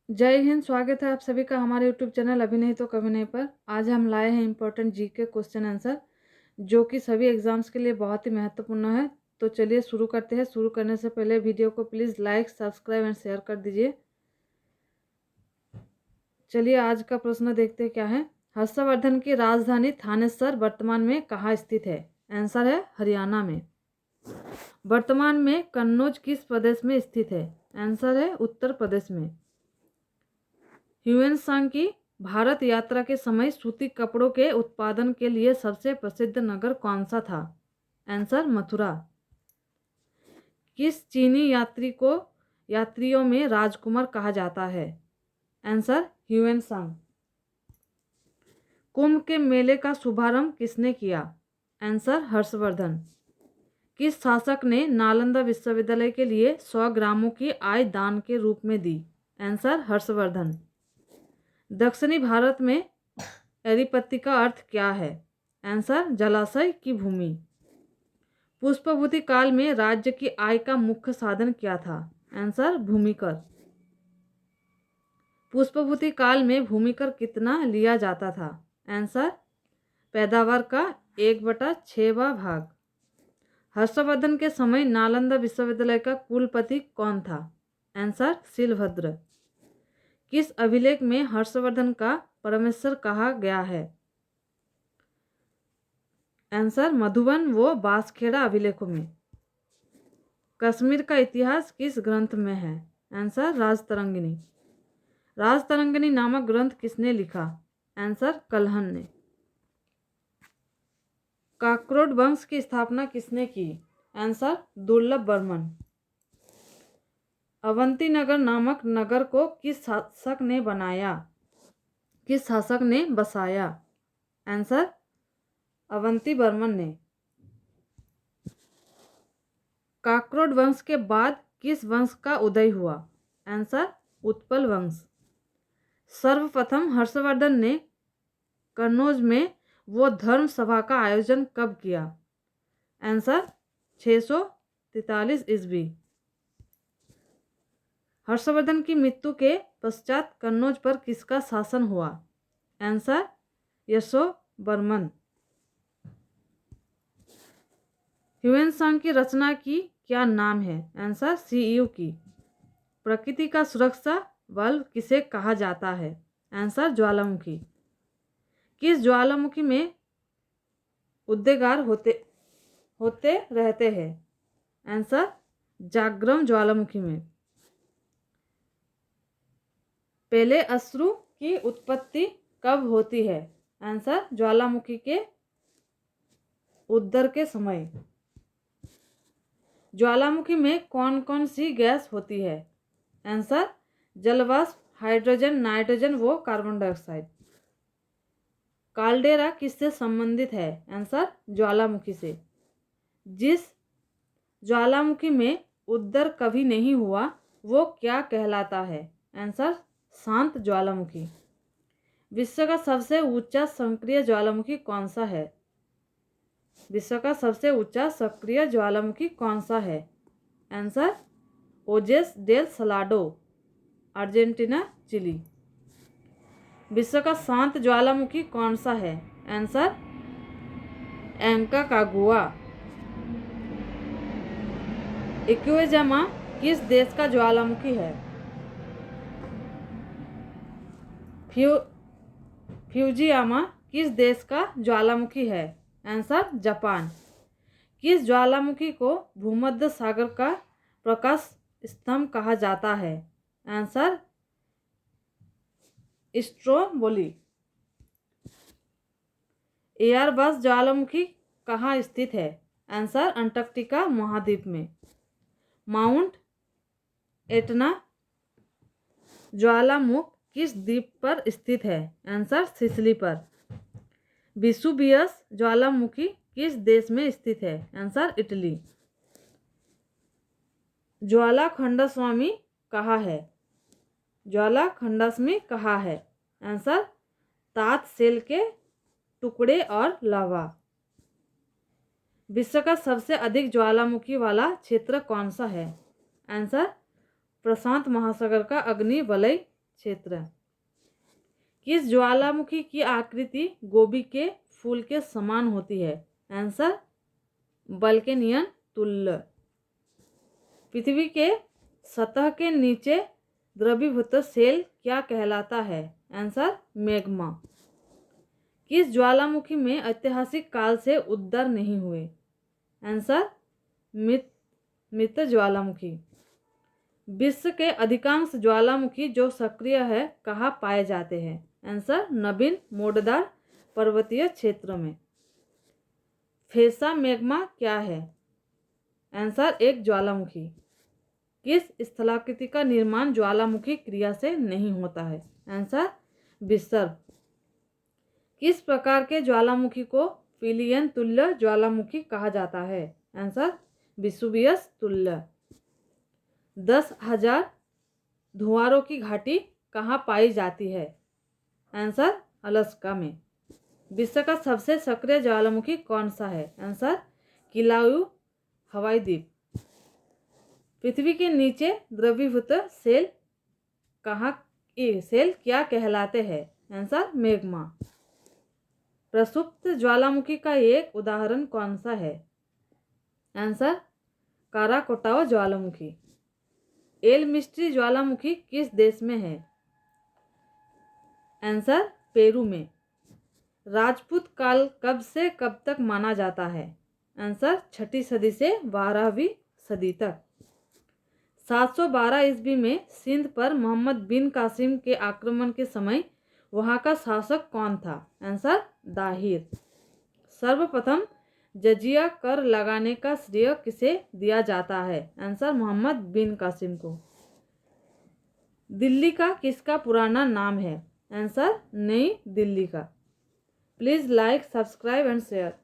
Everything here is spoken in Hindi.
जय हिंद। स्वागत है आप सभी का हमारे यूट्यूब चैनल अभी नहीं तो कभी नहीं पर। आज हम लाए हैं इम्पोर्टेंट जीके क्वेश्चन आंसर जो कि सभी एग्जाम्स के लिए बहुत ही महत्वपूर्ण है। तो चलिए शुरू करते हैं। शुरू करने से पहले वीडियो को please like, subscribe and share कर दीजिए। चलिए आज का प्रश्न देखते हैं क्या है। हर्षवर्धन की राजधानी थानेसर वर्तमान में कहाँ स्थित है? आंसर है हरियाणा में। वर्तमान में कन्नौज किस प्रदेश में स्थित है? आंसर है उत्तर प्रदेश में। ह्यूएन सांग की भारत यात्रा के समय सूती कपड़ों के उत्पादन के लिए सबसे प्रसिद्ध नगर कौन सा था? आंसर मथुरा। किस चीनी यात्रियों में राजकुमार कहा जाता है? आंसर ह्यूएन सांग। कुंभ के मेले का शुभारंभ किसने किया? आंसर हर्षवर्धन। किस शासक ने नालंदा विश्वविद्यालय के लिए 100 ग्रामों की आय दान के रूप में दी? आंसर हर्षवर्धन। दक्षिणी भारत में एरीपत्ती का अर्थ क्या है? आंसर जलाशय की भूमि। पुष्पभूति काल में राज्य की आय का मुख्य साधन क्या था? आंसर भूमिकर। पुष्पभूति काल में भूमिकर कितना लिया जाता था? आंसर पैदावार का 1/6वां भाग। हर्षवर्धन के समय नालंदा विश्वविद्यालय का कुलपति कौन था? आंसर शीलभद्र। किस अभिलेख में हर्षवर्धन का परमेश्वर कहा गया है? आंसर मधुबन व बांसखेड़ा अभिलेखों में। कश्मीर का इतिहास किस ग्रंथ में है? आंसर राजतरंगिणी। राजतरंगिणी नामक ग्रंथ किसने लिखा? आंसर कल्हण ने। काकरोड वंश की स्थापना किसने की? आंसर दुर्लभ बर्मन। अवंती नगर नामक नगर को किस शासक ने बसाया? आंसर अवंती बर्मन ने। काकरोड वंश के बाद किस वंश का उदय हुआ? आंसर उत्पल वंश। सर्वप्रथम हर्षवर्धन ने कन्नौज में वो धर्म सभा का आयोजन कब किया? आंसर 643 ईस्वी। हर्षवर्धन की मृत्यु के पश्चात कन्नौज पर किसका शासन हुआ? आंसर यशोवर्मन। ह्यूएन सांग की रचना की क्या नाम है? आंसर सीयू की। प्रकृति का सुरक्षा बल किसे कहा जाता है? आंसर ज्वालामुखी। किस ज्वालामुखी में उद्गार होते रहते हैं? आंसर जागृत ज्वालामुखी में। पहले अश्रु की उत्पत्ति कब होती है? आंसर ज्वालामुखी के उद्गार के समय। ज्वालामुखी में कौन कौन सी गैस होती है? आंसर जलवाष्प, हाइड्रोजन, नाइट्रोजन व कार्बन डाइऑक्साइड। काल्डेरा किससे संबंधित है? आंसर ज्वालामुखी से। जिस ज्वालामुखी में उद्गार कभी नहीं हुआ वो क्या कहलाता है? आंसर शांत ज्वालामुखी। विश्व का सबसे ऊंचा सक्रिय ज्वालामुखी कौन सा है? विश्व का सबसे ऊंचा सक्रिय ज्वालामुखी कौन सा है? Answer Ojos del Salado, Argentina, Chile. विश्व का शांत ज्वालामुखी कौन सा है? आंसर एंकाकागुआ। इक्वेजामा किस देश का ज्वालामुखी है? फ्यूजियामा किस देश का ज्वालामुखी है? Answer Japan. किस ज्वालामुखी को भूमध्य सागर का प्रकाश स्तंभ कहा जाता है? Answer Stromboli. एयरबस ज्वालामुखी कहाँ स्थित है? आंसर अंटार्कटिका महाद्वीप में। माउंट एटना ज्वालामुख किस द्वीप पर स्थित है? आंसर सिसिली पर। विसुवियस ज्वालामुखी किस देश में स्थित है? Answer Italy. ज्वाला खंडस्वामी कहाँ है? ज्वाला खंडस्वामी कहाँ है? आंसर तात सेल के टुकड़े और लावा। विश्व का सबसे अधिक ज्वालामुखी वाला क्षेत्र कौन सा है? आंसर प्रशांत महासागर का अग्नि वलय क्षेत्र। किस ज्वालामुखी की आकृति गोभी के फूल के समान होती है? आंसर वल्केनियन तुल्य। पृथ्वी के सतह के नीचे द्रवीभूत सेल क्या कहलाता है? Answer magma. किस ज्वालामुखी में ऐतिहासिक काल से उद्गार नहीं हुए? आंसर मृत ज्वालामुखी। विश्व के अधिकांश ज्वालामुखी जो सक्रिय है कहाँ पाए जाते हैं? आंसर नवीन मोड़दार पर्वतीय क्षेत्र में। फेसा मैग्मा क्या है? आंसर एक ज्वालामुखी। किस स्थलाकृति का निर्माण ज्वालामुखी क्रिया से नहीं होता है? आंसर विसर्प। किस प्रकार के ज्वालामुखी को पिलियन तुल्य ज्वालामुखी कहा जाता है? आंसर विसुवियस तुल्य। 10,000 धुआरों की घाटी कहाँ पाई जाती है? आंसर अलास्का में। विश्व का सबसे सक्रिय ज्वालामुखी कौन सा है? आंसर किलाउ हवाई द्वीप। पृथ्वी के नीचे द्रवीभूत सेल क्या कहलाते हैं? Answer magma. प्रसुप्त ज्वालामुखी का एक उदाहरण कौन सा है? आंसर काराकोटावा ज्वालामुखी। एल मिस्ट्री ज्वालामुखी किस देश में है? आंसर पेरू में। राजपूत काल कब से कब तक माना जाता है? आंसर 6ठी सदी से 12वीं सदी तक। 712 ईस्वी में सिंध पर मोहम्मद बिन कासिम के आक्रमण के समय वहाँ का शासक कौन था? आंसर दाहिर। सर्वप्रथम जजिया कर लगाने का श्रेय किसे दिया जाता है? आंसर मोहम्मद बिन कासिम को। दिल्ली का किसका पुराना नाम है? आंसर नई दिल्ली का। Please like, subscribe and share.